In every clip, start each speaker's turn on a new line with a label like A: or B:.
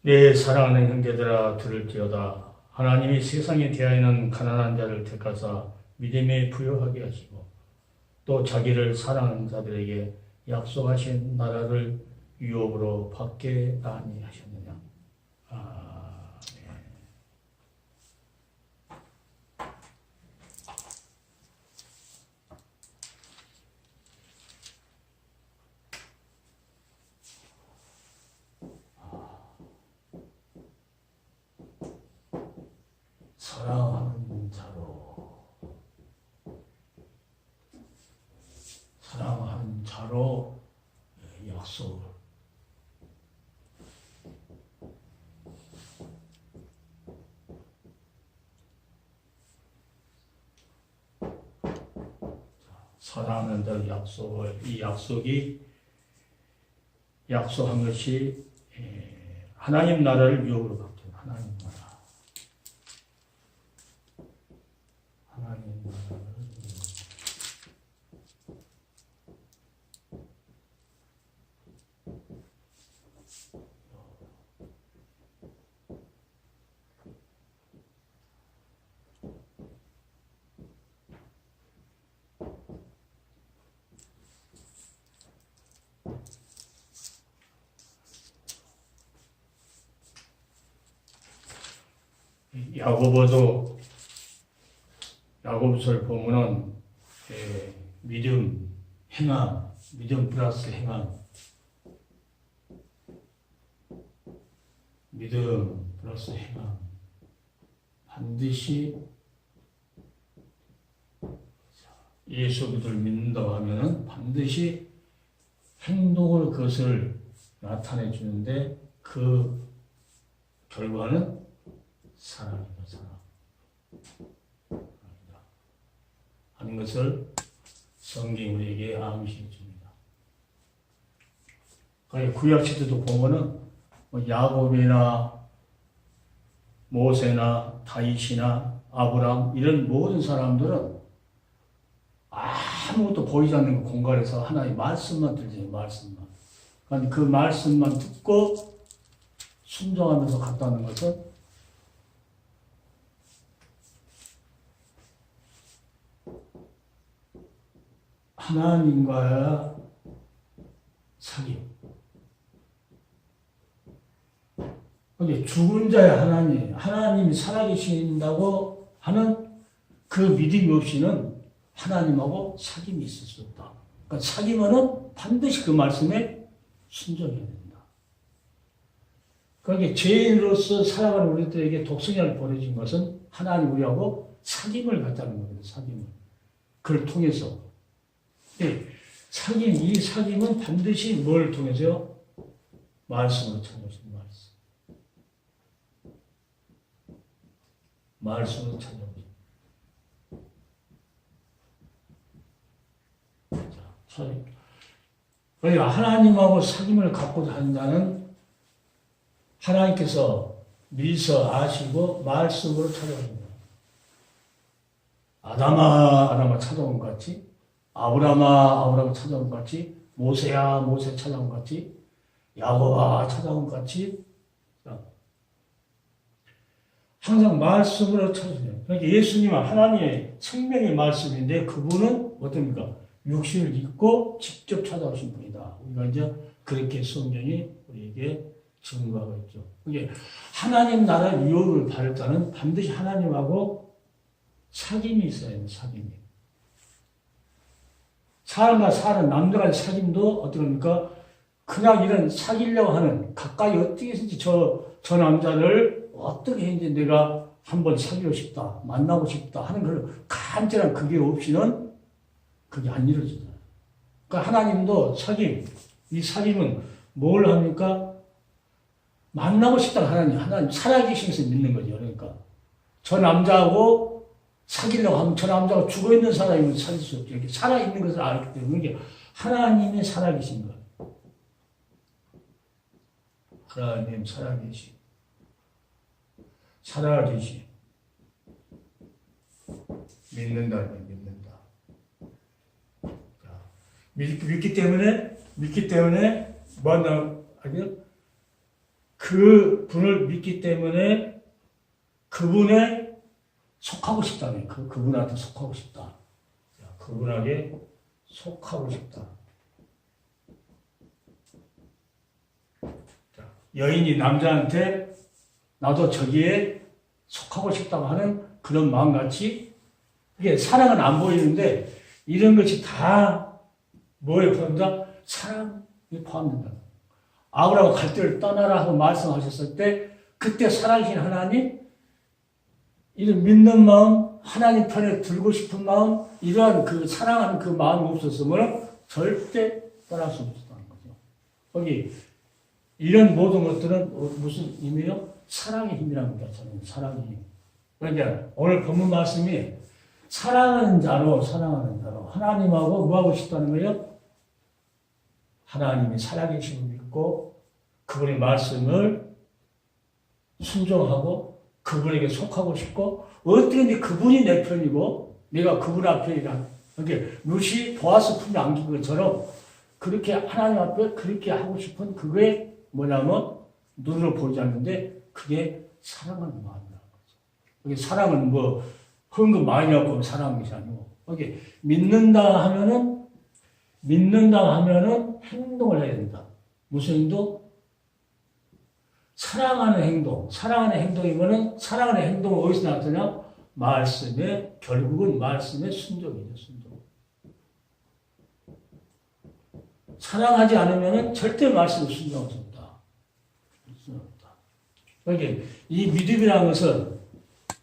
A: 내 사랑하는 형제들아 들을지어다. 하나님이 세상에 대하여는 가난한 자를 택하사 믿음에 부여하게 하시고 또 자기를 사랑하는 자들에게 약속하신 나라를 유업으로 받게 아니하셨느냐. 네. 사랑하는 자로 약속을. 사랑하는 자로 약속을, 이 약속이 약속한 것이 하나님 나라를 유업으로 받게. 하나님 나라. 하나님 나라를 야고보도 야고보서를 보면은 믿음, 행함, 믿음 플러스 행함, 믿음 플러스 행함, 반드시 예수 그리스도를 믿는다고 하면은 반드시 행동을 그것을 나타내 주는데 그 결과는 사랑이다, 사랑. 하는 것을 성경이 우리에게 암시해 줍니다. 구약 시대도 보면은 야곱이나 모세나 다윗이나 아브람 이런 모든 사람들은 아무것도 보이지 않는 공간에서 하나의 말씀만 들지, 말씀만. 그러니까 그 말씀만 듣고 순종하면서 갔다는 것은 하나님과의 사귐. 근데 죽은 자의 하나님이 살아계신다고 하는 그 믿음이 없이는 하나님하고 사귐이 있을 수 없다. 그러니까 사귐은 반드시 그 말씀에 순종해야 된다. 그러니까 죄인으로서 살아가는 우리들에게 독생자를 보내준 것은 하나님 우리하고 사귐을 갖자는 겁니다. 사귐을. 그걸 통해서. 이 사귐은 반드시 뭘 통해서요? 말씀으로 찾아오신 말씀. 말씀으로 찾아오신. 사귐. 그러니까 하나님하고 사귐을 갖고 다는 자는 하나님께서 미서 아시고 말씀으로 찾아옵니다. 아담아 찾아온 것 같이, 아브라함아 찾아온 것 같이, 모세야 모세 찾아온 것 같이, 야곱아 찾아온 것 같이 항상 말씀으로 찾아오세요. 그러니까 예수님은 하나님의 생명의 말씀인데 그분은 어떻습니까? 육신을 입고 직접 찾아오신 분이다. 우리가 이제 그렇게 성경이 우리에게 증거하고 있죠. 이게 하나님 나라 유업을 받을 자는 반드시 하나님하고 사귐이 있어야 해요. 사귐이. 사람과 사람, 남들과의 사귐도 어떻습니까? 그냥 이런 사귀려고 하는, 가까이 어떻게 해서든지 저 남자를 어떻게 했는지 내가 한번 사귀고 싶다, 만나고 싶다 하는 그런 간절한 그게 없이는 그게 안 이루어지잖아요. 그러니까 하나님도 사귐, 이 사귐은 뭘 합니까? 만나고 싶다 하나님 살아계신 것을 믿는 거죠. 그러니까 저 남자하고 사귀려고 하면 저 남자가 죽어있는 사람이면 사귈 수 없죠. 이렇게 살아있는 것을 알기 때문에 이게 하나님의 살아계신 것. 하나님 살아계신. 믿는다. 자, 믿기 때문에 뭐 한다 하면 그 그 분을 믿기 때문에 그분에 속하고 싶다며. 그분한테 속하고 싶다. 그분에게 속하고 싶다. 여인이 남자한테 나도 저기에 속하고 싶다고 하는 그런 마음같이, 이게 사랑은 안 보이는데 이런 것이 다 뭐에 포함된다? 사랑에 포함된다. 아브라함 갈대를 떠나라 하고 말씀하셨을 때 그때 살아계신 하나님, 이런 믿는 마음, 하나님 편에 들고 싶은 마음, 이러한 그 사랑하는 그 마음이 없었으면 절대 떠날 수 없었다는 거죠. 거기 이런 모든 것들은 무슨 힘이요? 사랑의 힘이랍니다. 저는 사랑의 힘. 그러니까 오늘 본문 말씀이 사랑하는 자로 하나님하고 뭐 하고 싶다는 거예요? 하나님이 살아계심을 믿고 그분의 말씀을 순종하고 그분에게 속하고 싶고, 어떻게 그분이 내 편이고 내가 그분 앞에 이렇게 루시 보아스 품에 안긴 것처럼 그렇게 하나님 앞에 그렇게 하고 싶은 그게 뭐냐면 눈으로 보이지 않는데 그게 사랑하는 마음이라는 거죠. 그게 사랑은 뭐 헌금 많이 갖고 사랑하는 것이 아니고, 그게 믿는다 하면은 행동을 해야 된다. 무슨 행동? 사랑하는 행동. 사랑하는 행동이면은 사랑하는 행동은 어디서 나타나냐? 말씀에, 결국은 말씀에 순종이죠. 순종. 사랑하지 않으면은 절대 말씀을 순종할 수 없다. 그러니까 이 믿음이라는 것은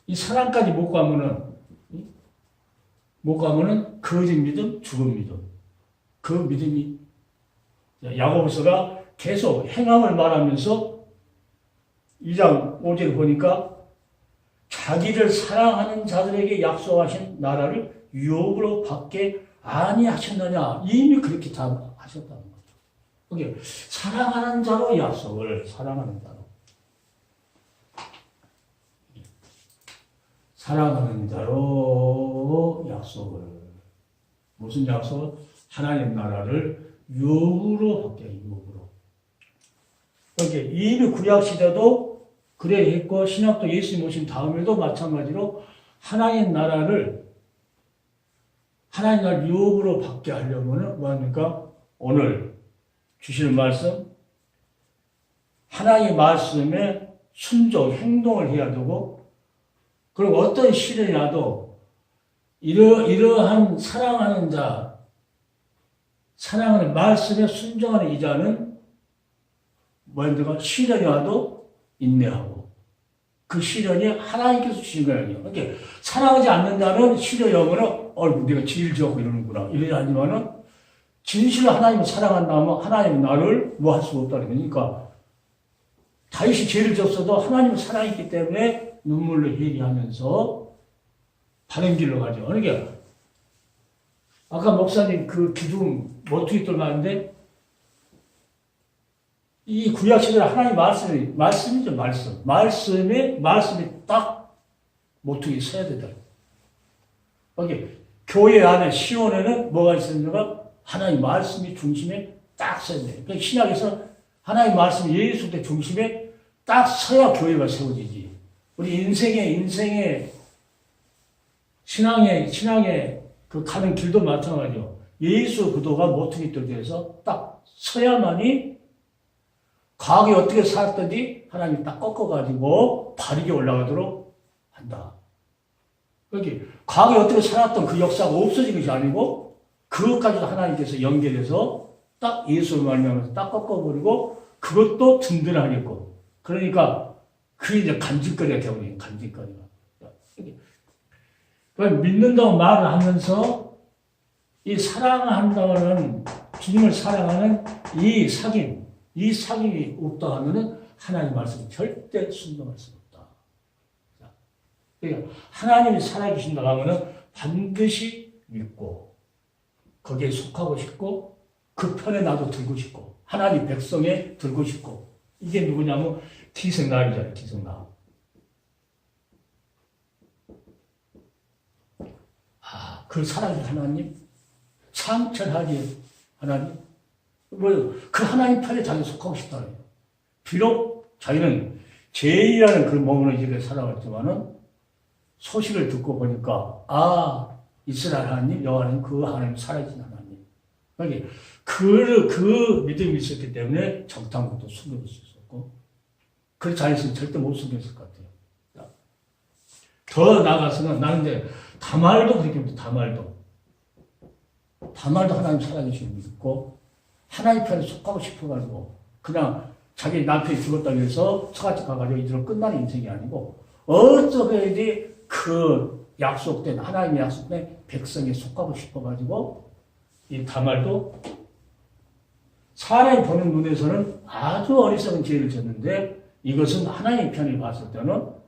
A: 이 사랑까지 못 가면은 거짓 믿음, 죽은 믿음. 그 믿음이, 야고보서가 계속 행함을 말하면서 2장 5절을 보니까 자기를 사랑하는 자들에게 약속하신 나라를 유업으로 받게 아니하셨느냐, 이미 그렇게 다 하셨다는 거죠. 그게 사랑하는 자로 약속을, 사랑하는 자로 약속을, 무슨 약속? 하나님 나라를 유업으로 받게, 유업으로. 그러니까 이미 구약 시대도 그래 했고, 신약도 예수님 오신 다음에도 마찬가지로 하나님 나라를 유업으로 받게 하려면 뭐합니까? 오늘 주시는 말씀, 하나님의 말씀에 순종, 행동을 해야 되고, 그리고 어떤 시련이 나도 이러한 사랑하는 자, 사랑하는 말씀에 순종하는 이 자는 뭐합니까? 시련이 와도 인내하고, 그 시련이 하나님께서 주신 거예요. 그러니까 사랑하지 않는 자는 시련이 오면 내가 죄를 지었고 이러는구나 이러지 않지만은, 진실로 하나님을 사랑한다면 하나님은 나를 뭐 할 수가 없다는 거니까, 다윗이 죄를 졌어도 하나님을 사랑했기 때문에 눈물로 회개하면서 바른 길로 가죠. 그러니까 아까 목사님 그 기둥 모퉁이 돌봤는데, 이 구약 시대에 하나님 말씀이죠, 말씀이 딱 모퉁이 서야 되다. 그러니까 교회 안에 시온에는 뭐가 있었는가? 하나님 말씀이 중심에 딱 서야 돼요. 그러니까 신약에서 하나님 말씀이 예수 때 중심에 딱 서야 교회가 세워지지. 우리 인생의 신앙의 그 가는 길도 마찬가지요. 예수 그도가 모퉁이 돌에서 딱 서야만이 과거에 어떻게 살았든지 하나님이 딱 꺾어가지고 바르게 올라가도록 한다. 그러니까 과거에 어떻게 살았던 그 역사가 없어진 것이 아니고 그것까지도 하나님께서 연결해서 딱 예수를 말미암아서 딱 꺾어버리고 그것도 든든하겠고, 그러니까 그게 이제 간직거리가 되어버려요. 간직거리가. 믿는다고 말을 하면서 이 사랑한다는, 주님을 사랑하는 이 사귐이 없다 하면은 하나님 말씀 절대 순종할 수 없다. 그러니까 하나님이 살아계신다고 하면은 반드시 믿고 거기에 속하고 싶고 그 편에 나도 들고 싶고 하나님 백성에 들고 싶고, 이게 누구냐면 기생나이잖아요. 기생나. 그 사랑의 하나님, 창철하지 하나님, 그 하나님 편에 자기 속하고 싶다는 거예요. 비록 자기는 죄인이라는 그 몸으로 이렇게 살아갔지만은 소식을 듣고 보니까 이스라엘 하나님, 여호와 하나님, 그 하나님 살아계신 하나님. 그러니까 그 믿음이 있었기 때문에 정탐꾼도 숨길 수 있었고, 그렇지 않았으면 절대 못 숨겼을 것 같아요. 더 나아가서는 나는 이제 다말도 그렇게 믿어. 다말도 하나님 살아계신 믿고 하나님 편에 속하고 싶어가지고 그냥 자기 남편이 죽었다고 해서 처갓집 가가지고 이대로 끝나는 인생이 아니고 어떻게 해야지 그 약속된 하나님의 약속된 백성에 속하고 싶어가지고 이 다말도 사람이 보는 눈에서는 아주 어리석은 죄를 졌는데 이것은 하나님 편에 봤을 때는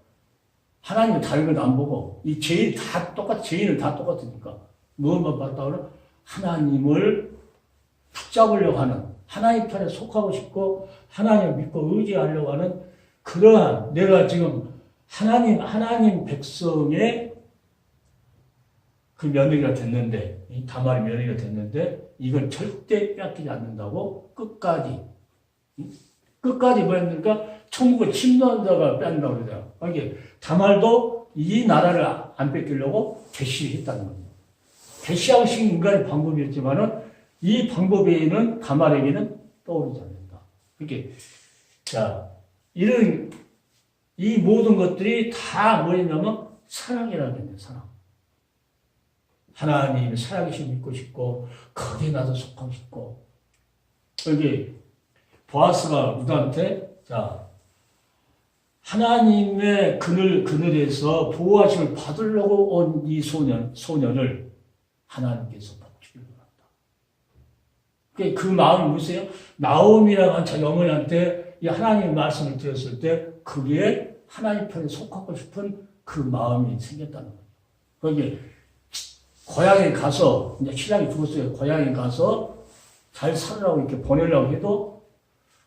A: 하나님은 다른 건 안 보고 이 죄인 다 죄인은 다 똑같으니까 무엇만 봤다 그러면 하나님을 붙잡으려고 하는 하나님 편에 속하고 싶고 하나님을 믿고 의지하려고 하는 그러한 내가 지금 하나님 백성의 그 며느리가 됐는데 이 다말의 며느리가 됐는데 이건 절대 빼앗기지 않는다고 끝까지 뭐였습니까? 천국을 침노한 자가 빼앗는다고 그러잖아요. 이게 다말도 이 나라를 안 뺏기려고 개시했다는 거죠. 개시하고 싶은 인간의 방법이었지만은 이 방법 외에는 다말에게는 떠오르지 않는다. 이렇게 이런 이 모든 것들이 다 뭐였냐면 사랑이라는 거예요. 사랑. 하나님 살아계신 믿고 싶고 거기에 나도 속하고 싶고 여기 보아스가 루다한테 하나님의 그늘에서 보호하심을 받으려고 온 이 소년을 하나님께서 복주기를 원한다. 그 마음이 무엇이에요? 나옴이라고 한 자기 어머니한테 이 하나님의 말씀을 드렸을 때 그게 하나님 편에 속하고 싶은 그 마음이 생겼다는 거예요. 거기 고향에 가서 이제 신랑이 죽었어요. 고향에 가서 잘 살으라고 이렇게 보내려고 해도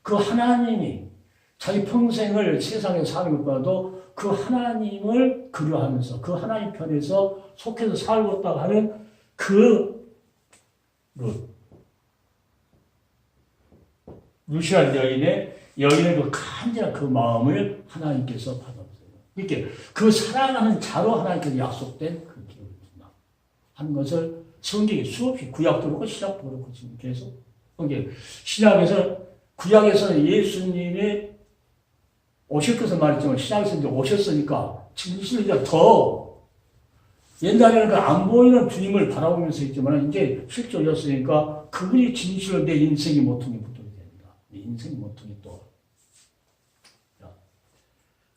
A: 그 하나님이 자기 평생을 세상에 사는 것보다도 그 하나님을 그리워하면서 그 하나님 편에서 속해서 살겠다고 하는 그 루시안 여인의 그 간절한 그 마음을 하나님께서 받아보세요. 이렇게 그 사랑하는 자로 하나님께서 약속된 그 기록을 준다 하는 것을 성경에 수없이 구약도 그렇고 신약도 그렇고 지금 계속 구약에서는 예수님의 오실 것을 말했지만 신약에서 이제 오셨으니까 진실을 이제 더 옛날에는 안 보이는 주님을 바라보면서 있지만 이제 실제 오셨으니까 그분이 진실로 내 인생의 모퉁이 붙어야 된다. 내 인생의 모퉁이 또.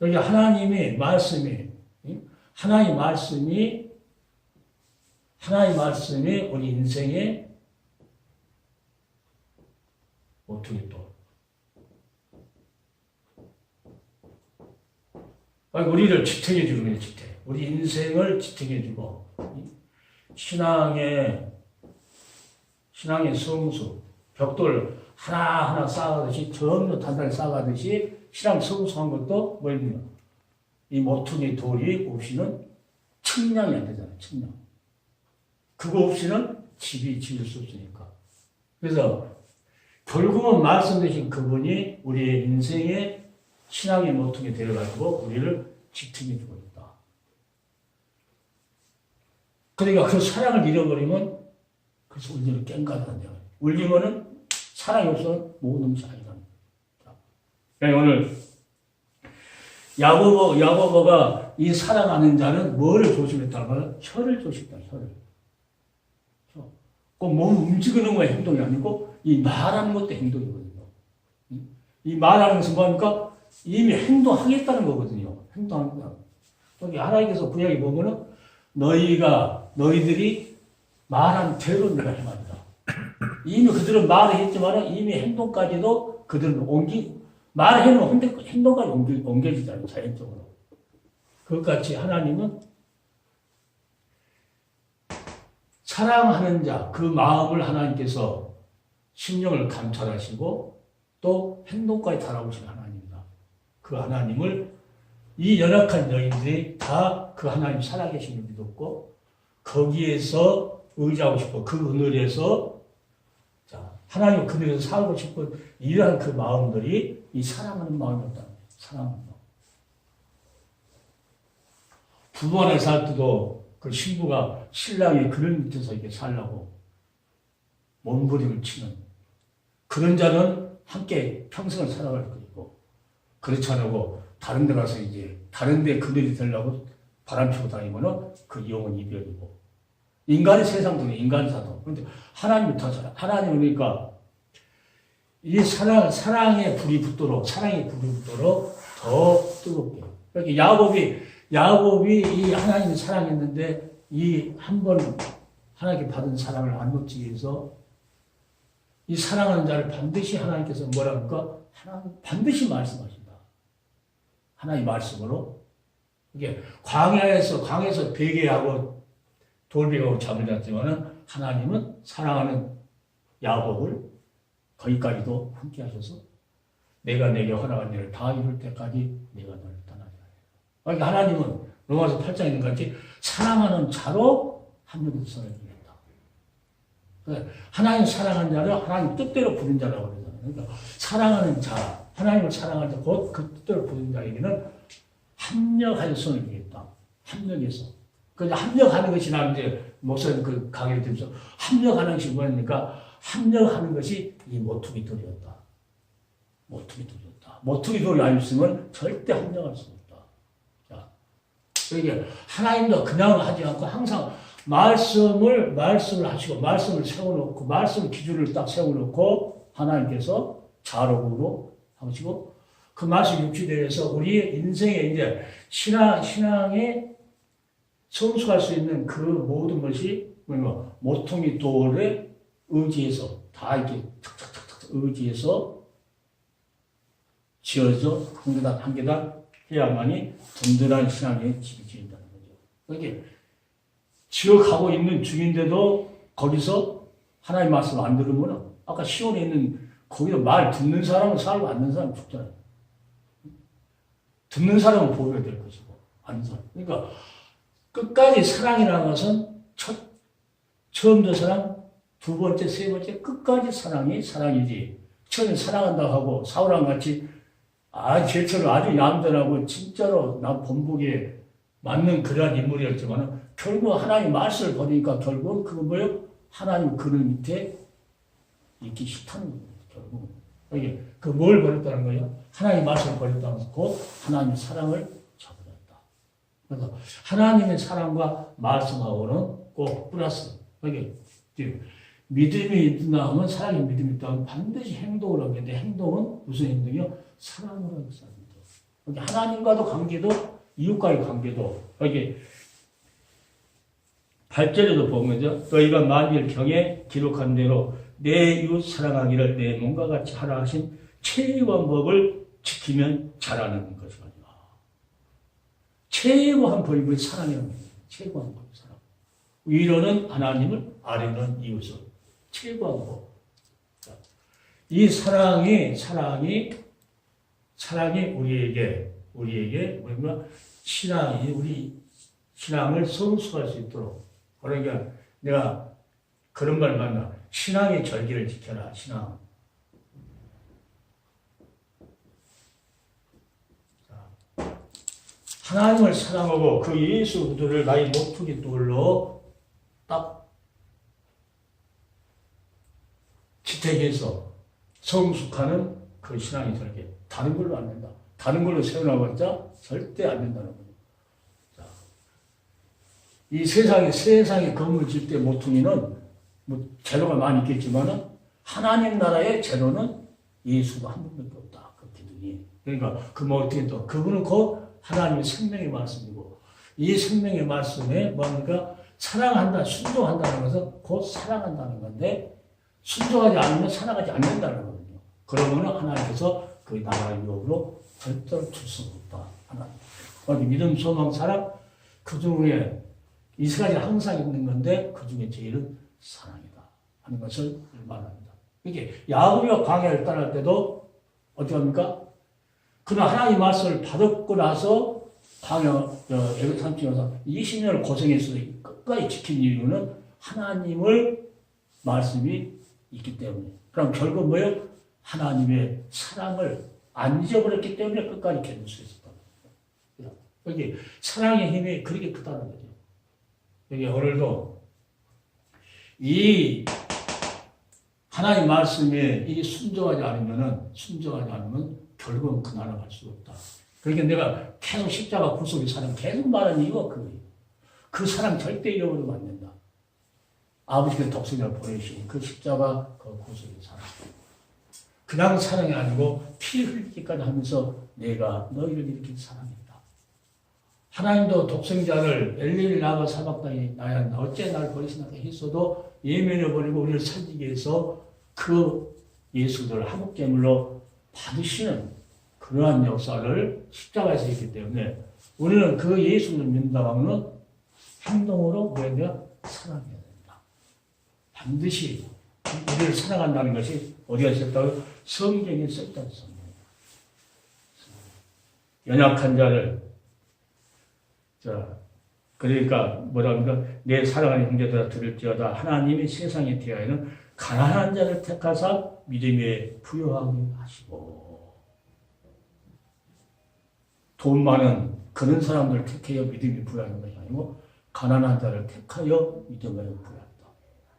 A: 여기 하나님의 말씀이 우리 인생의 모퉁이 또. 우리를 지탱해주는 거예요, 지탱. 우리 인생을 지탱해주고, 신앙의 성수, 벽돌 하나하나 쌓아가듯이, 전부 단단히 쌓아가듯이, 신앙 성수한 것도 뭐였냐. 이 모퉁이 돌이 없이는 측량이 안 되잖아요, 측량. 그거 없이는 집이 지을 수 없으니까. 그래서, 결국은 말씀되신 그분이 우리의 인생의 신앙의 모퉁이에 데려가지고 우리를 지탱해 주고 있다. 그러니까 그 사랑을 잃어버리면 그래서 울리를 깽가다는 거예요. 울리면은 사랑이 없으면 모든 것이 아니라는 거예요. 오늘 야고보가 이 사랑하는 자는 뭐를 조심했다는 거는 혀를 조심했다. 혀를. 꼭 몸 움직이는 거의 행동이 아니고 이 말하는 것도 행동이거든요. 이 말하는 것은 뭐니까 이미 행동하겠다는 거거든요. 행동하는 여기 하나님께서 구약에 보면은 너희들이 말한 대로 내가 행한다. 이미 그들은 말을 했지만 이미 행동까지도 그들은 말을 해놓으면 행동까지 옮겨지잖아요. 자연적으로. 그것같이 하나님은 사랑하는 자, 그 마음을 하나님께서 심령을 감찰하시고 또 행동까지 달아오시는 하나님입니다. 그 하나님을 이 연약한 여인들이 다 그 하나님 살아계심을 믿었고 거기에서 의지하고 싶고 그 그늘에서 하나님 그늘에서 살고 싶은 이러한 그 마음들이 이 사랑하는 마음이었다. 사랑한다. 부부 안에 살 때도 그 신부가 신랑의 그늘 밑에서 이렇게 살라고 몸부림을 치는 그런 자는 함께 평생을 살아갈 것이고, 그렇지 않고 다른 데 가서 이제 다른 데 그늘이 되려고 바람 피고 다니면은 그 영은 이별이고, 인간의 세상도 인간사도. 그런데 하나님이 더 잘해. 하나님은 그러니까 이 사랑의 불이 붙도록 더 뜨겁게. 그러니까 야곱이 이 하나님을 사랑했는데 이 한 번 하나님께 받은 사랑을 안 놓치기 위해서 이 사랑하는 자를 반드시 하나님께서 뭐라 할까? 하나님 반드시 말씀하신다. 하나님 말씀으로. 이게 광야에서 베개하고 돌베개하고 잠을 잤지만은 하나님은 사랑하는 야곱을 거기까지도 함께 하셔서 내가 내게 허락한 일을 다 이룰 때까지 내가 너를 떠나지 않아. 그러니까 하나님은 로마서 8장에 있는 것 같이 사랑하는 자로 합력해서 이루겠다. 하나님 사랑하는 자를 하나님 뜻대로 부른 자라고 그러잖아요. 그러니까 사랑하는 자, 하나님을 사랑하는 자, 곧 그 뜻대로 부른 자에게는 합력하여 손을 이루겠다. 합력해서. 그 합력하는 것이 나 이제 목사님 그 강의를 들으면서 합력하는 것이 뭐였습니까? 합력하는 것이 이 모퉁이 돌이었다. 모퉁이 돌이 안 있으면 절대 합력할 수 없다. 자, 이게 하나님도 그냥 하지 않고 항상 말씀을 하시고, 말씀을 세워놓고, 말씀 기준을 딱 세워놓고, 하나님께서 자로으로 하시고, 그 말씀 육체되어서 우리의 인생에 이제 신앙에 성숙할 수 있는 그 모든 것이 모퉁이 돌에 의지해서 다 이렇게 탁탁탁탁 의지해서 지어서 한 계단 해야만이 든든한 신앙의 집이 지어진다는 거죠. 그러니까 지어가고 있는 중인데도 거기서 하나님 말씀 안 들으면 아까 시온에 있는 거기서 말 듣는 사람은 살고 안 듣는 사람은 죽잖아요. 듣는 사람은 보호가 될 것이고 안 듣는 사람. 그러니까 끝까지 사랑이라는 것은 처음부터 사랑, 두 번째, 세 번째 끝까지 사랑이지. 처음에 사랑한다고 하고 사울랑 같이 제처럼 아주 얌전하고 진짜로 난 본보기에 맞는 그러한 인물이었지만 결국 하나님 말씀을 버리니까 결국 그건 뭐예요? 하나님 그늘 밑에 있기 싫다는 거예요. 결국 이게 그 뭘 버렸다는 거예요? 하나님 말씀을 버렸다는 것은 곧 하나님 사랑을 저버렸다. 그래서 하나님의 사랑과 말씀하고는 꼭 플러스. 이게 믿음이 있다 하면 사랑이 믿음이 있다 하면 반드시 행동을 하게 되는데 행동은 무슨 행동이요? 사랑으로 하는 행동. 하나님과도 관계도 이웃과의 관계도 이게 8절에도 보면요. 너희가 만일 경에 기록한 대로 내 이웃 사랑하기를 내 몸과 같이 하라 하신 최고한 지키면 잘하는 것이거든요. 최고한 법이 사랑이라는 거예요. 최고한 법, 사랑. 위로는 하나님을, 아래는 이웃을. 최고한 법. 이 사랑이 우리에게 뭐냐면 우리 신앙을 성숙할 수 있도록. 그러니까 내가 그런 말 만나. 신앙의 절기를 지켜라. 신앙. 하나님을 사랑하고 그 예수 그리스도를 나의 모퉁이 돌로 딱 지탱해서 성숙하는 그 신앙의 절기. 다른 걸로 안 된다. 다른 걸로 세워나봤자 절대 안 된다는 거예요. 자, 이 세상에 건물 질 때 모퉁이는 뭐 재료가 많이 있겠지만은 하나님 나라의 재료는 예수가 한 분밖에 없다. 그 기둥이. 그러니까 어떻게 또 그분은 곧 하나님의 생명의 말씀이고 이 생명의 말씀에 뭔가 사랑한다, 순종한다는 것은 곧 사랑한다는 건데 순종하지 않으면 사랑하지 않는다는 거거든요. 그러면은 하나님께서 그 나라의 유업으로 절대로 줄 수 없다. 하나님. 믿음, 소망, 사랑 그 중에 이 세 가지가 항상 있는 건데 그 중에 제일은 사랑이다 하는 것을 말합니다. 이게 야곱이가 광야를 떠날 때도 어떻게 합니까? 그는 하나님 말씀을 받았고 나서 애굽 산지에서 20년을 고생해서 끝까지 지킨 이유는 하나님을 말씀이 있기 때문에. 그럼 결국 뭐예요? 하나님의 사랑을 안 잊어버렸기 때문에 끝까지 견딜 수 있었다. 여기 사랑의 힘이 그렇게 크다는 거죠. 여기 오늘도 이 하나님 말씀에 이 순종하지 않으면 결국은 그 나라 갈 수 없다. 그러니까 내가 계속 십자가 구속의 사랑 계속 말하는 이유가 그거예요. 그 사랑 절대 잃어버리면 안 된다. 아버지께서 독생자를 보내주신 그 십자가 그 구속의 사랑. 그냥 사랑이 아니고 피 흘리기까지 하면서 내가 너희를 이렇게 사랑했다. 하나님도 독생자를 엘리를 나가 사박당에 나야 한다. 어째 날 버리시나 했어도 예면해버리고 우리를 살리기 위해서 그 예수를 한국제물로 받으시는 그러한 역사를 십자가에서 했기 때문에 우리는 그 예수를 믿는다면 행동으로 우리가 사랑해야 된다. 반드시 우리를 사랑한다는 것이 어디가 있었다고? 성경에 써있다는 성경. 연약한 자를 그러니까 뭐랍니까? 내 사랑하는 형제들아 들을지어다. 하나님이 세상에 대하여는 가난한 자를 택하사 믿음에 부여하게 하시고 돈 많은 그런 사람들을 택하여 믿음에 부여하는 것이 아니고 가난한 자를 택하여 믿음에 부여한다.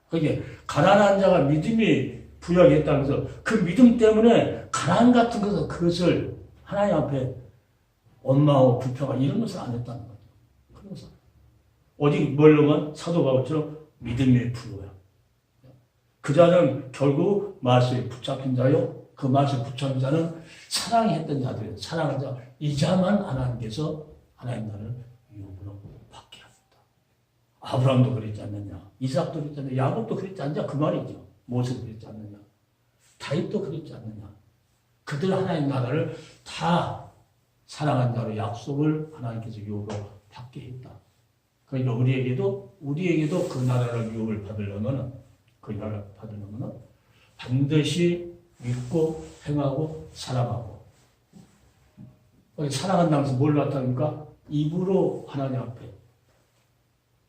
A: 그게 가난한 자가 믿음이 부여하겠다면서 그 믿음 때문에 가난 같은 그것을 하나님 앞에 원망하고 불평하고 이런 것을 안 했다는 거예요. 그래서 어디 뭘로만 사도 바울처럼 믿음의 부여야. 그 자는 결국 말씀에 붙잡힌 자요. 그 말씀에 붙잡힌 자는 사랑했던 자들이에요. 사랑한 자. 이 자만 하나님께서 하나님 나라를 유업으로 받게 합니다. 아브라함도 그랬지 않느냐. 이삭도 그랬지 않느냐. 야곱도 그랬지 않느냐. 그 말이죠. 모세도 그랬지 않느냐. 다윗도 그랬지 않느냐. 그들 하나님 나라를 다 사랑한 자로 약속을 하나님께서 유업으로 받게 했다. 그러니까 우리에게도 그 나라를 유업을 받으려면 반드시 믿고 행하고 사랑하고. 사랑한다고 해서 뭘 나타냅니까? 입으로 하나님 앞에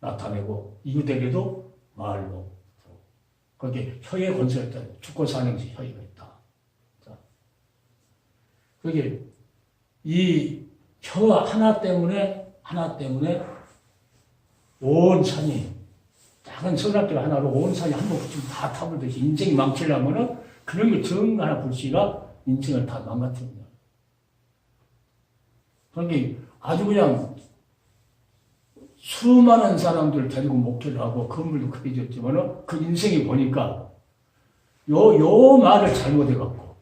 A: 나타내고 이웃에게도 말로. 거기에 혀의 권세가 있다. 죽고 사는 것이 혀가 있다. 자, 그게 이 혀 하나 때문에 온 산이 작은 선악길 하나로 온 산이 한 번 붙이면 다 타버리듯이 인생이 망치려면은 그런 게 정 하나 불씨가 인생을 다 망가뜨립니다. 그러니까 아주 그냥 수많은 사람들 데리고 목회를 하고 건물도 크게 지었지만은 그 인생이 보니까 요 말을 잘못해갖고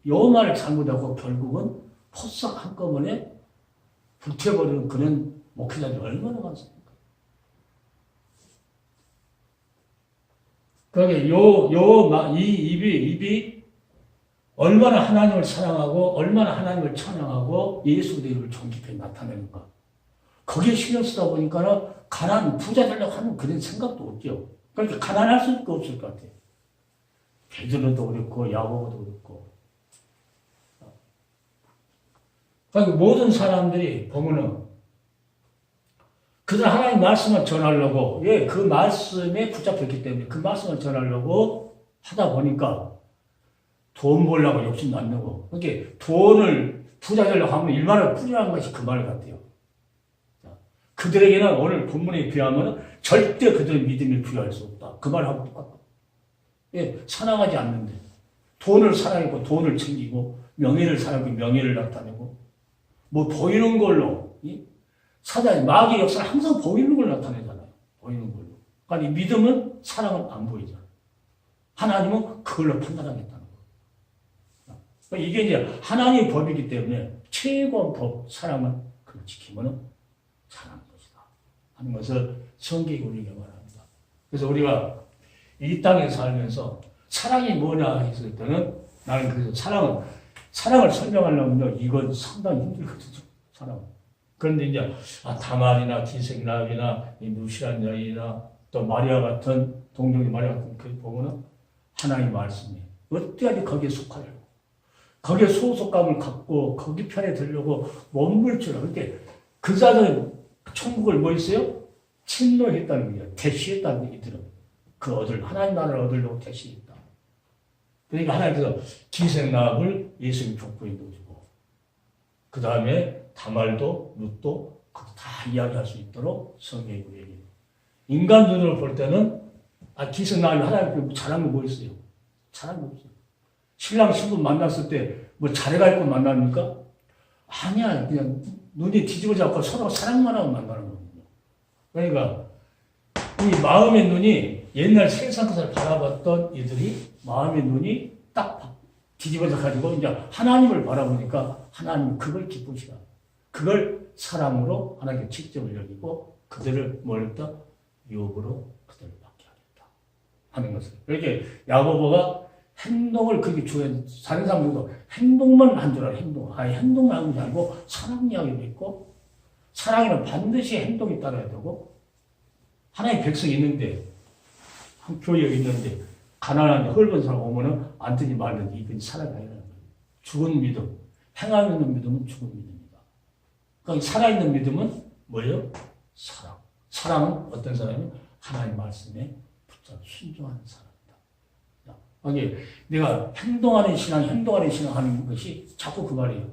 A: 요 말을 잘못하고 결국은 포싹 한꺼번에 불태워버리는 그런 목회자들이 얼마나 많습니까? 그러니까 이 입이 얼마나 하나님을 사랑하고 얼마나 하나님을 찬양하고 예수의 이름을 존귀하게 나타내는가. 거기에 신경 쓰다 보니까 부자 되려고 하는 그런 생각도 없죠. 그러니까 가난할 수밖에 없을 것 같아요. 베드로도 그렇고 야고보도 그렇고. 그러니까 모든 사람들이 보면은 그들 하나님 말씀을 전하려고 그 말씀에 붙잡혔기 때문에 그 말씀을 전하려고 하다 보니까 돈 벌려고 욕심도 안 내고 그러니까 돈을 부자 되려고 하면 일만을 뿌리라는 것이 그 말 같아요. 그들에게는 오늘 본문에 비하면 절대 그들의 믿음이 부여할 수 없다. 그 말하고 똑같다. 사랑하지 않는데 돈을 사랑하고 돈을 챙기고 명예를 사랑하고 명예를 나타내고 뭐 보이는 걸로 사단이 마귀의 역사를 항상 보이는 걸 나타내잖아요. 보이는 걸로. 그러니까 이 믿음은 사랑은 안 보이잖아요. 하나님은 그걸로 판단하겠다는 거예요. 그러니까 이게 이제 하나님의 법이기 때문에 최고의 법, 사랑은 그걸 지키면 사랑하는 것이다. 하는 것을 성경이 우리에게 말합니다. 그래서 우리가 이 땅에 살면서 사랑이 뭐냐 했을 때는 나는 그래서 사랑을 설명하려면요, 이건 상당히 힘들거든요. 사랑은. 그런데 이제 다말이나 디색랍이나 누시란 여인이나 또 마리아 같은 동정의 마리아 같은 그 보면은 하나님의 말씀이 어떻게하지 거기에 속하려고 거기에 소속감을 갖고 거기 편에 들려고 몸부림치려. 그렇게 그 자들은 천국을 뭐 했어요? 침노했다는 거예요. 대시했다는 얘기들은 그 하나님 나라를 얻으려고 대시했다. 그러니까 하나님께서 디색랍을 예수님 족보에 넣어주고 그 다음에 다말도, 룻도 다 이야기할 수 있도록 성경이 우리에게. 인간 눈으로 볼 때는 기성나이 하나님 잘한 거 뭐 있어요? 잘한 거 없어요. 신랑 신부 만났을 때 뭐 잘해갈 거 만납니까? 아니야. 그냥 눈이 뒤집어져 갖고 서로 사랑만 하고 만나는 거거든요. 그러니까 이 마음의 눈이 옛날 세상 것을 바라봤던 이들이 마음의 눈이 딱 뒤집어져 가지고 이제 하나님을 바라보니까 하나님 그걸 기쁘시다. 그걸 사랑으로 하나님께 직접을 여기고 그들을 뭘 했다? 유업으로 그들을 받게 하겠다 하는 것을. 이렇게 야고보가 행동을 그게 주어야 다른 사람들도 행동만 한 줄 알아. 행동만 하는 게 아니고 사랑 이야기도 있고 사랑에는 반드시 행동이 따라야 되고 하나의 백성이 있는데 한 교회에 있는데 가난한 헐벗은 사람 오면은 앉든지 말든지 이건 살아가야 되는 거예요. 죽은 믿음, 행하는 믿음은 죽은 믿음이다. 그러니까 살아있는 믿음은 뭐예요? 사랑. 사랑은 어떤 사람이 하나님 말씀에 붙잡아 순종하는 사람이다. 이게 내가 행동하는 신앙 하는 것이 자꾸 그 말이에요.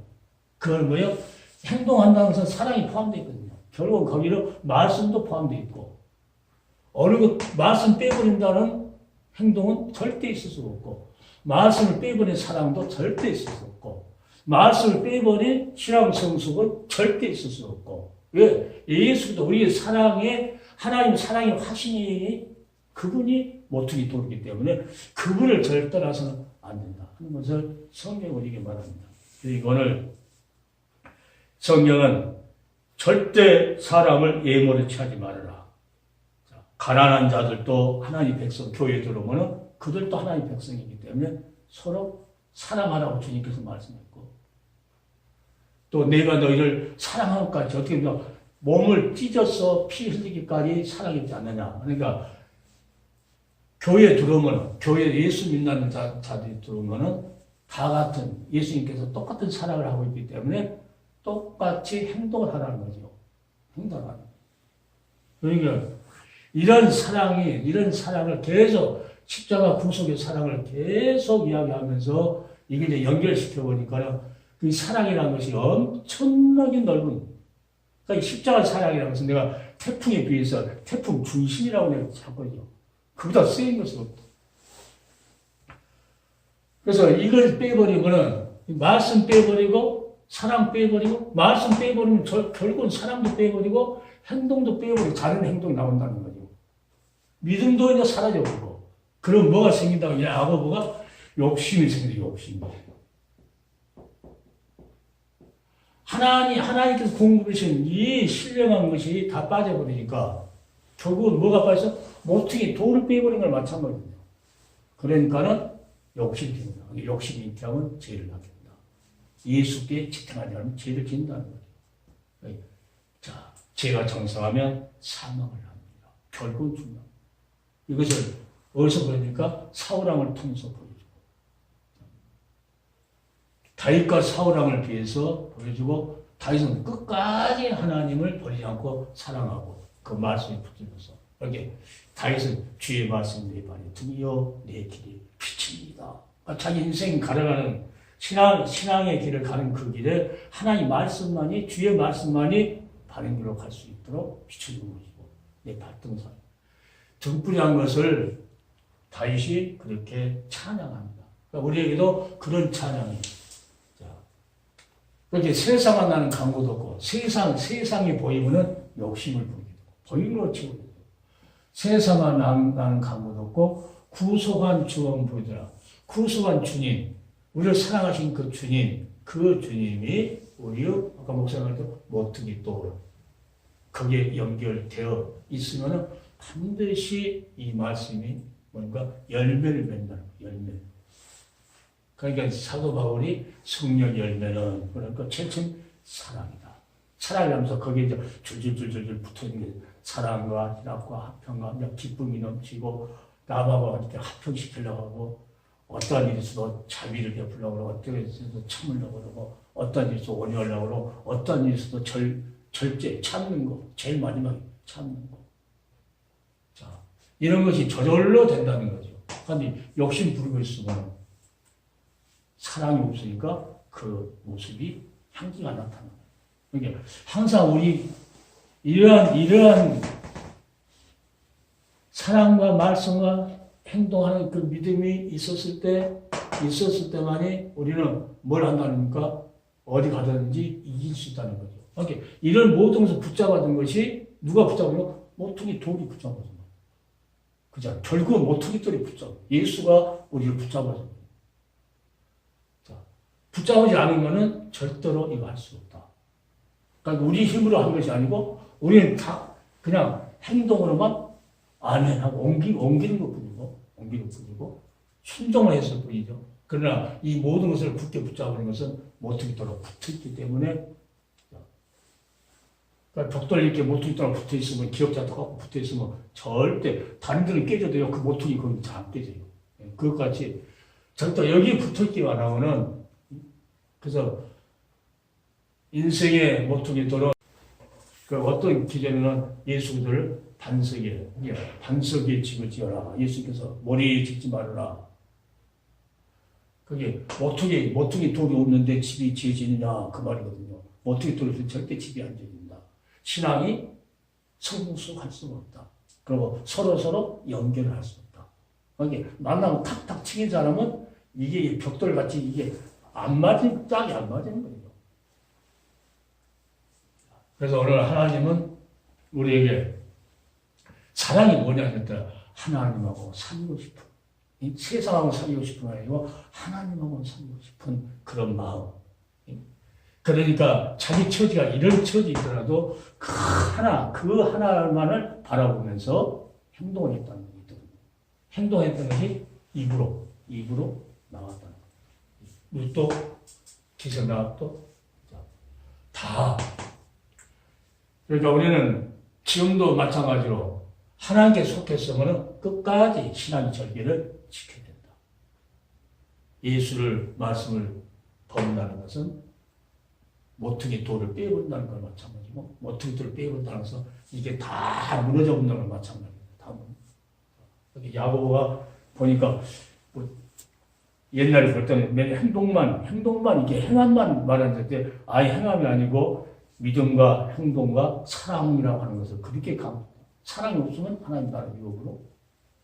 A: 그걸 뭐예요? 행동한다는 것은 사랑이 포함되어 있거든요. 결국 거기로 말씀도 포함되어 있고 어느 것 말씀 빼버린다는 행동은 절대 있을 수 없고 말씀을 빼버린 사랑도 절대 있을 수 없고 말씀을 빼버린 신앙 성숙은 절대 있을 수 없고 왜? 예수도 우리의 사랑에 하나님 사랑의 화신이 그분이 모퉁이 돌기 때문에 그분을 절대라서는 안 된다 하는 것을 성경은 우리에게 말합니다. 오늘 성경은 절대 사람을 예물에 취하지 말아라. 가난한 자들도 하나님 백성 교회에 들어오면 그들도 하나님 백성이기 때문에 서로 사랑하라고 주님께서 말씀했고 또 내가 너희를 사랑하기까지 어떻게 보면 몸을 찢어서 피 흘리기까지 사랑했지 않느냐. 그러니까 교회에 들어오면 교회에 예수 믿는 자들이 들어오면은 다 같은 예수님께서 똑같은 사랑을 하고 있기 때문에 똑같이 행동을 하라는 거죠. 행동을 하는. 그러니까 이런 사랑을 계속 십자가 구속의 사랑을 계속 이야기하면서 이게 이제 연결시켜 보니까요. 이 사랑이라는 것이 엄청나게 넓은. 그러니까 십자가 사랑이라는 것은 내가 태풍에 비해서 태풍 중심이라고 내가 잡거든요. 그보다 쓰인 것은 없다. 그래서 이걸 빼버리면은 말씀 빼버리고 사랑 빼버리고 말씀 빼버리면 결국은 사랑도 빼버리고 행동도 빼버리고 다른 행동이 나온다는 거죠. 믿음도 이제 사라져버리고 그럼 뭐가 생긴다고 야고보가 욕심이 생기죠. 욕심이. 하나님께서 공급하신 이 신령한 것이 다 빠져버리니까 결국은 뭐가 빠져? 모퉁이 돌을 빼버린 걸 마찬가지거든요. 그러니까는 욕심이 됩니다. 욕심이 잉태하면 죄를 낳게 된다. 예수께 지탱하지 않으면 죄를 짓는다는 거죠. 자, 죄가 정상하면 사망을 합니다. 결국은 죽는다. 이것을 어디서 보여줍니까? 사울왕을 통해서 보여주고 다윗과 사울왕을 비해서 보여주고 다윗은 끝까지 하나님을 버리지 않고 사랑하고 그 말씀에 붙들면서 이렇게 다윗은 주의 말씀 내 발에 등이요 내 길이 빛입니다. 자기 인생 가려가는 신앙의 길을 가는 그 길에 하나님 말씀만이 주의 말씀만이 바른 길로 갈 수 있도록 비춰주는 것이고 내 발등상 등불이한 것을 다윗이 그렇게 찬양합니다. 그러니까 우리에게도 그런 찬양이 그렇게 세상만 나는 강구도 없고 세상이 보이면은 욕심을 부리게 되고 보임으로 치고 되고 세상만 나는 강구도 없고 구속한 주원 보이더라. 구속한 주님, 우리를 사랑하신 그 주님이 우리의 아까 목사님 말대로 모퉁이 돌 거기에 연결되어 있으면은 반드시 이 말씀이 뭔가 열매를 맺는다는 거예요. 열매. 그러니까 사도 바울이 성령 열매는 그러니까 최첨 사랑이다. 사랑이라면서 거기에 이제 줄줄줄줄 붙어있는 게 사랑과 희락과 화평과 기쁨이 넘치고 남하고 이렇게 합평시키려고 하고 어떠한 일이 있어도 자비를 베풀려고 그러고 어떤 일이 있어도 참으려고 그러고 어떤 일이 있어도 원효하려고 그러고 어떤 일이 있어도 절제 참는 거 제일 마지막에 참는 거. 자, 이런 것이 저절로 된다는 거죠. 그런데 욕심 부리고 있으면 사랑이 없으니까 그 모습이 향기가 나타나요. 그러니까 항상 우리 이러한 사랑과 말씀과 행동하는 그 믿음이 있었을 때만이 우리는 뭘 한다니까 어디 가든지 이길 수 있다는 거죠. 그러니까 이런 모든 것을 붙잡아둔 것이 누가 붙잡아요? 모퉁이 돌이 붙잡아준 거예요. 그죠? 결국은 모퉁이 돌이 붙잡아. 예수가 우리를 붙잡아준 거예요. 자, 붙잡지 않으면은 절대로 이거 할 수 없다. 그러니까 우리 힘으로 한 것이 아니고 우리는 다 그냥 행동으로만 아멘하고 옮기는 것뿐이고 순종을 했을 뿐이죠. 그러나 이 모든 것을 굳게 붙잡는 것은 모퉁이돌로 붙어있기 때문에 그러니까 벽돌 이렇게 모퉁이돌로 붙어있으면 기업자 똑같고 붙어있으면 절대 다른 데는 깨져도요. 그 모퉁이 거기 잘 안 깨져요. 그것같이 절대 여기 붙어있기만 하면은 그래서 인생의 모퉁이돌은 그 어떤 기전에는 예수를 반석에 집을 지어라. 예수께서 머리에 짓지 말아라. 그게 모퉁이 돌이 없는데 집이 지어지느냐 그 말이거든요. 모퉁이 돌이 없으면 절대 집이 안 지어진다. 신앙이 성숙할 수가 없다. 그리고 서로 연결을 할 수 없다. 그러니까 만나면 탁탁 치는 사람은 이게 벽돌같이 이게 짝이 안 맞는 거예요. 그래서 오늘 하나님은 우리에게 사랑이 뭐냐 했더라. 하나님하고 살고 싶은, 이 세상하고 살고 싶은 아니고 하나님하고 살고 싶은 그런 마음. 그러니까 자기 처지가 이런 처지이더라도 그 하나만을 바라보면서 행동을 했다는 거거든요. 행동했던 것이 입으로 나왔다는 거예요. 또 기서 나왔고 다. 그러니까 우리는 지금도 마찬가지로 하나님께 속했으면 끝까지 신앙의 절개를 지켜야 된다. 예수를 말씀을 범한다는 것은 모퉁이 돌을 빼본다는 걸 마찬가지고 모퉁이 돌을 빼본다는 것은 이게 다 무너져 본다는 걸 마찬가지입니다. 야고보가 보니까 뭐 옛날에 볼 때는 맨 행동만 이게 행함만 말하는데 아예 행함이 아니고 믿음과 행동과 사랑이라고 하는 것을 그렇게 사랑이 없으면 하나님 나라의 유혹으로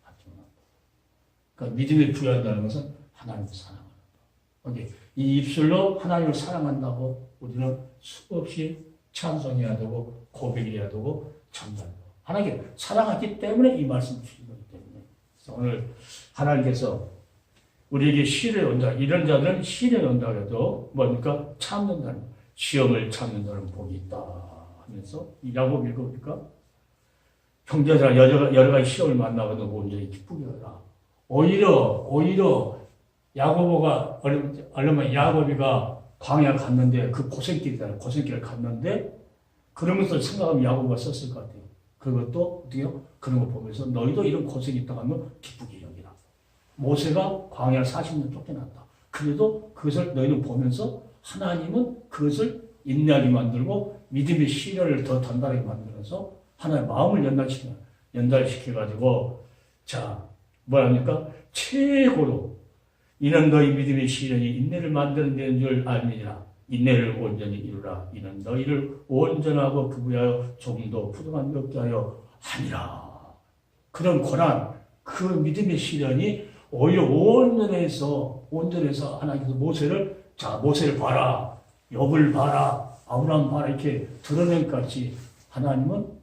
A: 받지 못한다. 그러니까 믿음을 부여한다는 것은 하나님을 사랑한다. 그러니까 이 입술로 하나님을 사랑한다고 우리는 수없이 찬송해야 되고 고백해야 되고 전달해야 되고 하나님께 사랑하기 때문에 이 말씀을 주신 거기 때문에 그래서 오늘 하나님께서 우리에게 시련이 온다. 이런 자들은 시련이 온다 해도 뭡니까? 참는다는 거. 시험을 참는 자는 복이 있다 하면서 이 야곱 읽어보니까 형제들아 여러 가지 시험을 만나거든 온전히 기쁘게 하라. 오히려 야고보가 얼마나 야곱이가 광야 갔는데 그 고생길을 갔는데 그러면서 생각하면 야고보가 썼을 것 같아요. 그것도 어떻게요? 그런 거 보면서 너희도 이런 고생이 있다고 하면 기쁘게 여기라. 모세가 광야 40년 쫓겨났다. 그래도 그것을 너희는 보면서 하나님은 그것을 인내하게 만들고 믿음의 시련을 더 단단하게 만들어서 하나의 마음을 연달시켜가지고 자 뭐랍니까? 최고로 이는 너희 믿음의 시련이 인내를 만드는 데인 줄 알미니라. 인내를 온전히 이루라. 이는 너희를 온전하고 부부하여 조금도 부족함이 없게 하여 하니라. 그런 고난, 그 믿음의 시련이 오히려 온전해서 하나님께서 모세를 봐라, 욥을 봐라, 아브라함 봐라 이렇게 드러낸 것 같이 하나님은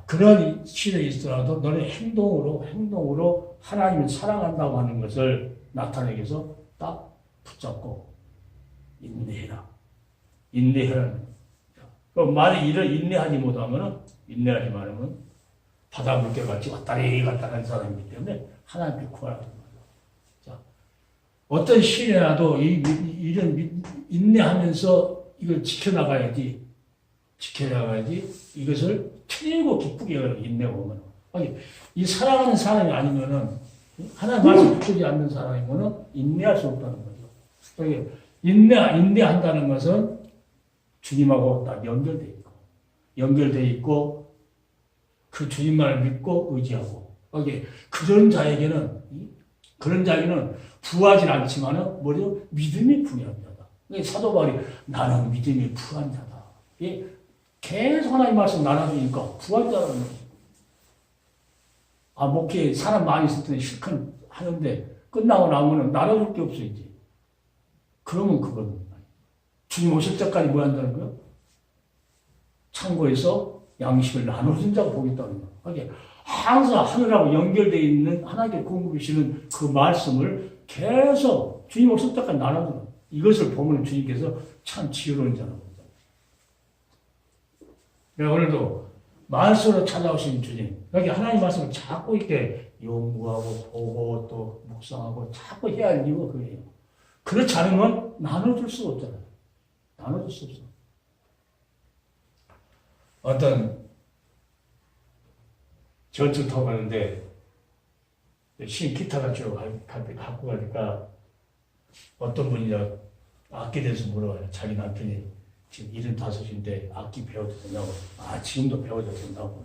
A: 그런 시련이 있더라도 너네 행동으로 하나님을 사랑한다고 하는 것을 나타내기 위해서 딱 붙잡고 인내해라. 그 말이 인내하지 못하면 바다 물개같이 왔다리 갔다 간 사람이기 때문에 하나님께 구하라는 거예요. 어떤 시련이라도 이런 인내하면서 이걸 지켜나가야지 이것을 최고 기쁘게 여기는 인내보면 이 사랑하는 사람이 아니면은 하나님 말씀 붙지 않는 사람이면은 인내할 수 없다는 거죠. 인내한다는 것은 주님하고 딱 연결돼 있고 그 주님만을 믿고 의지하고 그런 자에게는 부하진 않지만은 믿음이 부여합니다. 사도 바울이 나는 믿음이 부한 자다. 계속 하나님 말씀 나눠주니까 부한 자라는 거지. 목회 사람 많이 있을 때는 실컷 하는데 끝나고 나면은 나눠줄 게 없어, 이제. 그러면 그거는 주님 오실 때까지 뭐 한다는 거예요? 창고에서 양식을 나눠준 자가 보겠다는 거예요. 항상 하늘하고 연결되어 있는 하나님께 공급하시는 그 말씀을 계속 주님 오실 때까지 나눠주는 이것을 보면 주님께서 참 지혜로운 자라고. 내가 오늘도 말씀으로 찾아오신 주님, 여기 하나님 말씀을 자꾸 이렇게 연구하고 보고 또 묵상하고 자꾸 해야 할 이유가 그거예요. 그렇지 않으면 나눠줄 수가 없잖아요. 나눠줄 수 없어. 어떤 전투 타고 가는데 기타가 쭉 갖고 가니까 어떤 분이 악기에 대해서 물어봐요. 자기 남편이 지금 75인데 악기 배워도 된다고. 지금도 배워도 된다고.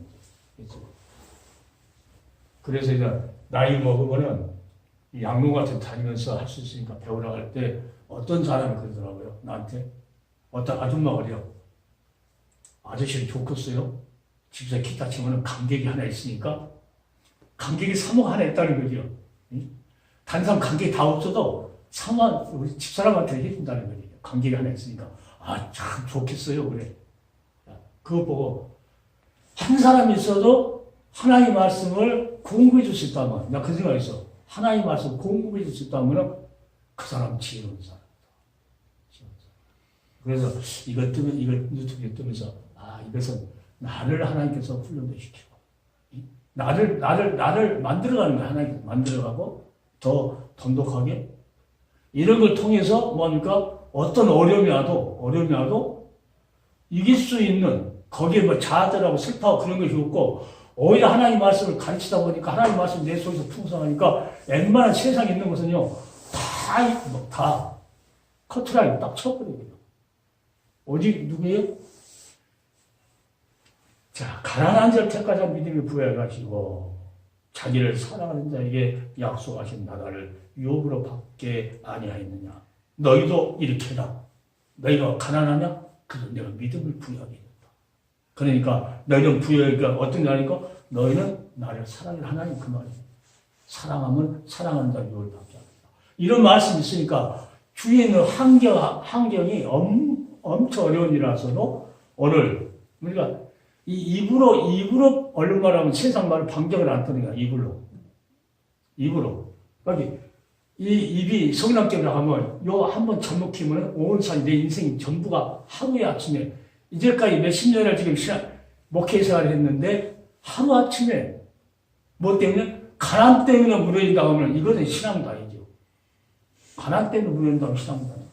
A: 그래서 이제 나이 먹으면은 양로 같은 데 다니면서 할 수 있으니까 배우라고 할 때 어떤 사람이 그러더라고요. 나한테. 어떤 아줌마가 그래요. 아저씨는 좋겠어요. 집에서 기타 치면은 관객이 하나 있으니까 관객이 사모가 하나 있다는 거죠. 다른 사람 관객이 다 없어도 사모 우리 집사람한테 해준다는 거죠. 관객이 하나 있으니까. 참 좋겠어요. 그래. 그거 보고 한 사람이 있어도 하나님의 말씀을 공부해 줄 수 있다면 나 그 생각했어. 하나님의 말씀을 공부해 줄 수 있다면 그 사람 지혜로운 사람이다. 그래서 이것 때문에 이걸 유튜브에 뜨면서 이것은 나를 하나님께서 훈련도 시키고 나를 만들어가는 거야. 하나님 만들어가고 더 돈독하게 이런 걸 통해서 뭡니까? 어떤 어려움이 와도 이길 수 있는 거기에 뭐 자아들하고 슬퍼하고 그런 것이 없고 오히려 하나님 말씀을 가르치다 보니까 하나님 말씀 내 속에서 풍성하니까 웬만한 세상에 있는 것은요 다 커트라인 딱 쳐버리거든요. 오직 누구예요? 자, 가난한 자를 택하자 믿음이 부여해가지고 자기를 사랑하는 자에게 약속하신 나라를 유업으로 받게 아니하였느냐. 너희도 이렇게 해라. 너희가 가난하냐? 그래서 내가 믿음을 부여하겠다. 그러니까 너희는 부여하니까 어떤 자니까 너희는 나를 사랑을 하나님 그 말이에요. 사랑하면 사랑하는 자 유업을 받게 하겠다. 이런 말씀이 있으니까 주위에 있는 환경이 엄청 어려운 일이라서도 오늘 우리가 이 입으로 얼른 말하면 세상 말을 반격을 안 뜨는 거야. 입으로. 여기 이 입이 성남 때문에 하면 요 한번 접목히면 온 산 내 인생이 전부가 하루의 아침에 이제까지 몇십 년을 지금 목회 생활을 했는데 하루 아침에 뭐 때문에 가난 때문에 무너진다고 하면 이것은 신앙도 아니죠. 가난 때문에 무너진다고 하면 신앙도 아니죠.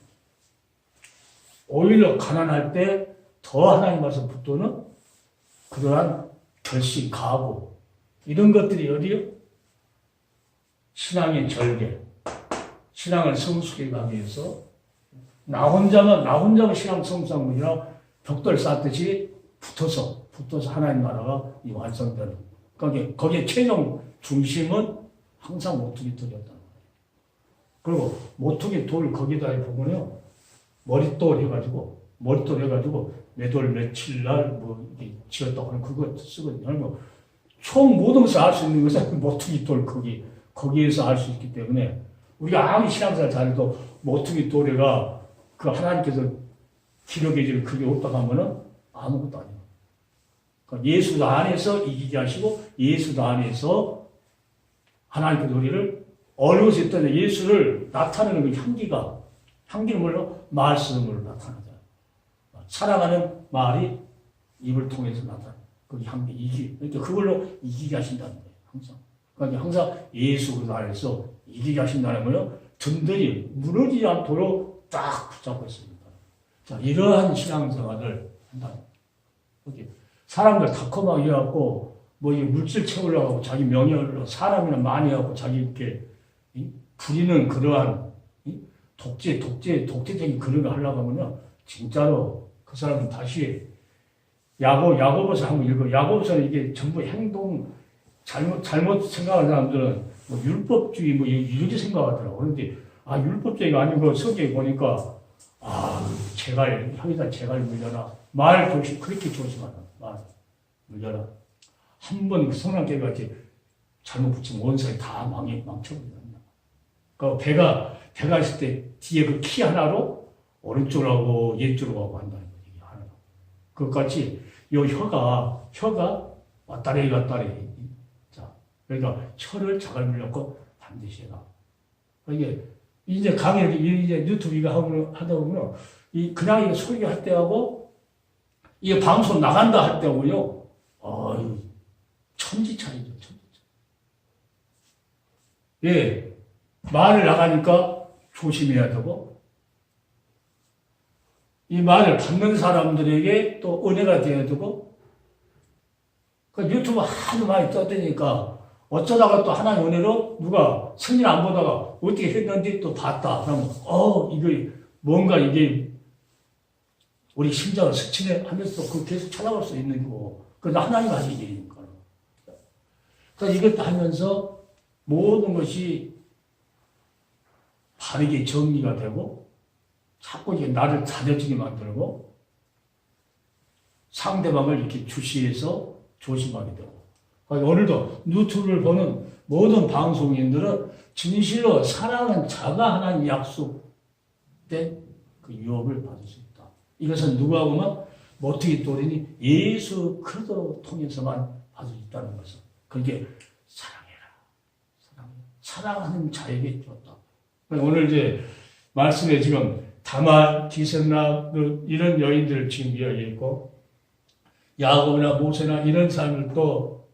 A: 오히려 가난할 때 더 하나님 말씀 붙드는 그러한 결심, 각오 이런 것들이 어디요? 신앙의 절개, 신앙을 성숙해 가기 위해서 나 혼자만 신앙 성숙하면 벽돌 쌓듯이 붙어서 하나님 나라가 이 완성되는. 거기에 최종 중심은 항상 모퉁이 돌이었다는 거예요. 그리고 모퉁이 돌 거기다 보면요 머릿돌 해가지고 매돌 며칠 날 지었다고 하는 그거 쓰거든요. 총 모든 것을 알 수 있는 것은 모퉁이 돌 거기에서 알 수 있기 때문에 우리가 아무리 신앙생활 잘해도 모퉁이 돌에가 그 하나님께서 기록의 질을 그게 없다고 하면은 아무것도 아니에요. 그러니까 예수 안에서 이기게 하시고 예수 안에서 하나님께서 우리를 어려워서 있던 예수를 나타내는 그 향기는 뭘로? 말씀으로 나타나잖아요. 사랑하는 말이 입을 통해서 나타나요. 그 향기, 그러니까 그걸로 이기게 하신다는 거예요. 항상. 그러니까 항상 예수 안에서 이기게 하신다는 거예요. 든든히 무너지지 않도록 딱 붙잡고 있습니다. 자, 이러한 신앙생활을 한다. 사람들 다커마게 해갖고, 이 물질 채우려고 하고, 자기 명예를, 사람이나 많이 하고, 자기 이렇게, 부리는 그러한, 독재적인 그런 거 하려고 하면요, 진짜로 그 사람은 다시, 야고보서 한번 읽어. 야고보서는 이게 전부 행동, 잘못 생각하는 사람들은, 율법주의, 이렇게 생각하더라고. 그런데, 율법주의가 아니고, 성경에 보니까, 혀에다 재갈 물려라. 말 조심, 그렇게 조심하라. 말 물려라. 한 번 성난개가 이렇게 잘못 붙이면 온 살이 다 망쳐버린다. 그러니까 배가 있을 때 뒤에 그 키 하나로 오른쪽으로 하고 왼쪽으로 하고 한다는 거지. 하나로. 그것같이 요 혀가 왔다리 갔다리. 자, 그러니까 혀를 자갈 물렸고 반드시 해라. 이게 이제 강의 이제 유튜브가 하다 보면 그냥 이거 소리가 할 때하고 이게 방송 나간다 할 때하고요. 천지 차이죠. 천지 차이. 예, 말을 나가니까 조심해야 되고 이 말을 받는 사람들에게 또 은혜가 되어야 되고 그 유튜브 하도 많이 떠드니까 어쩌다가 또 하나의 은혜로 누가 성인 안 보다가 어떻게 했는지 또 봤다. 그러면 이게 뭔가 이게 우리 심장을 스치네 하면서 그 계속 찾아갈 수 있는 거고 그래서 하나님 하신 일이니까. 그러니까 이것도 하면서 모든 것이 바르게 정리가 되고 자꾸 이게 나를 자존심이 만들고 상대방을 이렇게 주시해서 조심하게 되고 오늘도 유튜브를 보는 모든 방송인들은 진실로 사랑은 자가 하나님 약속된 그 유업을 받을 수 있다. 이것은 누가 보면 어떻게 또리니 예수 그리스도를 통해서만 받을 수 있다는 것은 그게 사랑하는 자에게 줬다. 오늘 이제 말씀에 지금 다말, 기생나 이런 여인들을 지금 이야기했고 야곱이나 모세나 이런 사람을 또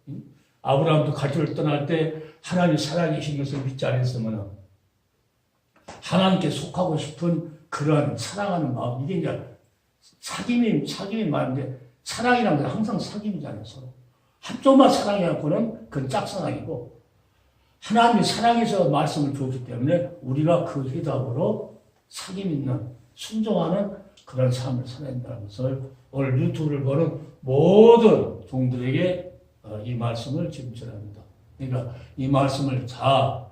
A: 아브라함도 가족을 떠날 때 하나님이 살아계신 것을 믿지 않았으면 하나님께 속하고 싶은 그런 사랑하는 마음 이게 이제 사귐이 마음인데 사랑이라는 건 항상 사귐이잖아요. 서로 한쪽만 사랑해갖고는 그건 짝사랑이고 하나님이 사랑해서 말씀을 주었기 때문에 우리가 그 해답으로 사귐 있는 순종하는 그런 삶을 살아야 된다는 것을 오늘 유튜브를 보는 모든 종들에게 이 말씀을 지금 전합니다. 그러니까 이 말씀을 다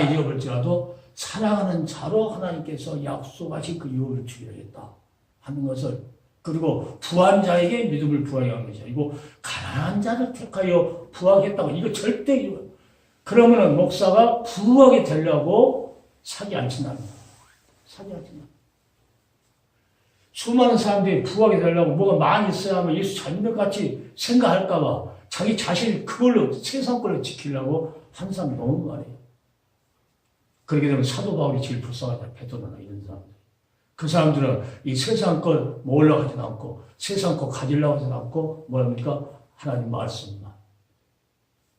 A: 잊어버릴지라도 사랑하는 자로 하나님께서 약속하신 그 유업을 주려겠다 하는 것을 그리고 부한 자에게 믿음을 부하게 한 것이 아니고 가난한 자를 택하여 부하겠다고 이거 절대 그러면은 목사가 부하게 되려고 사기 안 친다는 거야. 사기 안 친다. 수많은 사람들이 부하게 되려고 뭐가 많이 있어야만 예수 잘 믿는 것 같이 생각할까봐 자기 자신을 그걸로 세상 걸로 지키려고 한 사람이 너무 많아요. 그렇게 되면 사도 바울이 제일 불쌍하다. 베드로나 이런 사람들. 그 사람들은 이 세상 걸 모으려고 하지 않고 세상 걸 가지려고 하지 않고 뭐랍니까? 하나님 말씀만.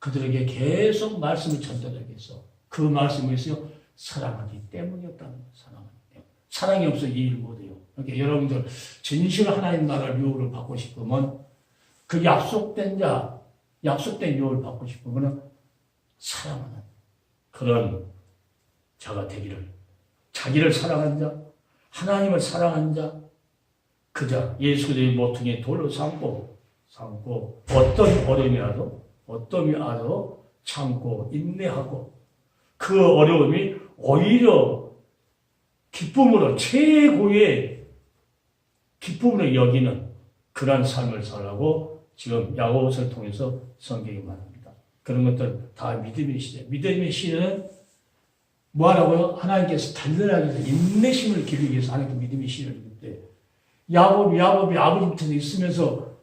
A: 그들에게 계속 말씀을 전달하기 위해서 그 말씀을 위해서 사랑하기 때문이었다는 거예요. 사랑이 없어 이 일을 못해요. 그러니까 여러분들 진실 하나님 나라 유업을 받고 싶으면 그 약속된 유업을 받고 싶으면 사랑하는 그런 자가 되기를 자기를 사랑한 자, 하나님을 사랑한 자, 그 자, 예수 그리스도의 모퉁이에 돌로 삼고 어떤 어려움이 와도 참고 인내하고 그 어려움이 오히려 기쁨으로 최고의 기쁨으로 여기는 그러한 삶을 살라고 지금 야고보서를 통해서 성경이 말합니다. 그런 것들 다 믿음의 시대. 믿음의 시대는 뭐 하라고요? 하나님께서 단련하기 위해서 인내심을 기르기 위해서 하나님께 믿음의 시대를 줄 때 야곱이 아버지 밑에서 있으면서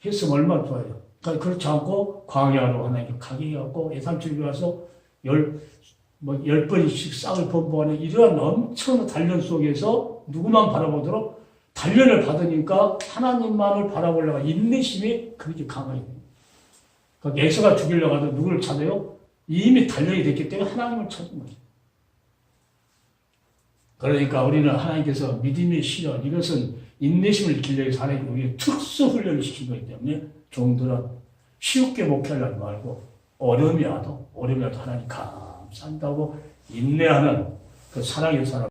A: 했으면 얼마나 좋아요. 그러니까 그렇지 않고 광야로 하나님께 가게 해갖고 예산출이 와서 10번씩 싹을 번복하는 이러한 엄청난 단련 속에서 누구만 바라보도록 단련을 받으니까 하나님만을 바라보려고 인내심이 그렇게 강하게 됩니다. 그러니까 에서가 죽이려고 하도 누구를 찾아요? 이미 단련이 됐기 때문에 하나님을 찾은 거죠. 그러니까 우리는 하나님께서 믿음의 시련, 이것은 인내심을 길러기 위해서 하나님께 우리의 특수 훈련을 시킨 거기 때문에 종들은 쉽게 목회하려지 말고 어려움이 와도 하나님 감사한다고 인내하는 그 사랑의 사람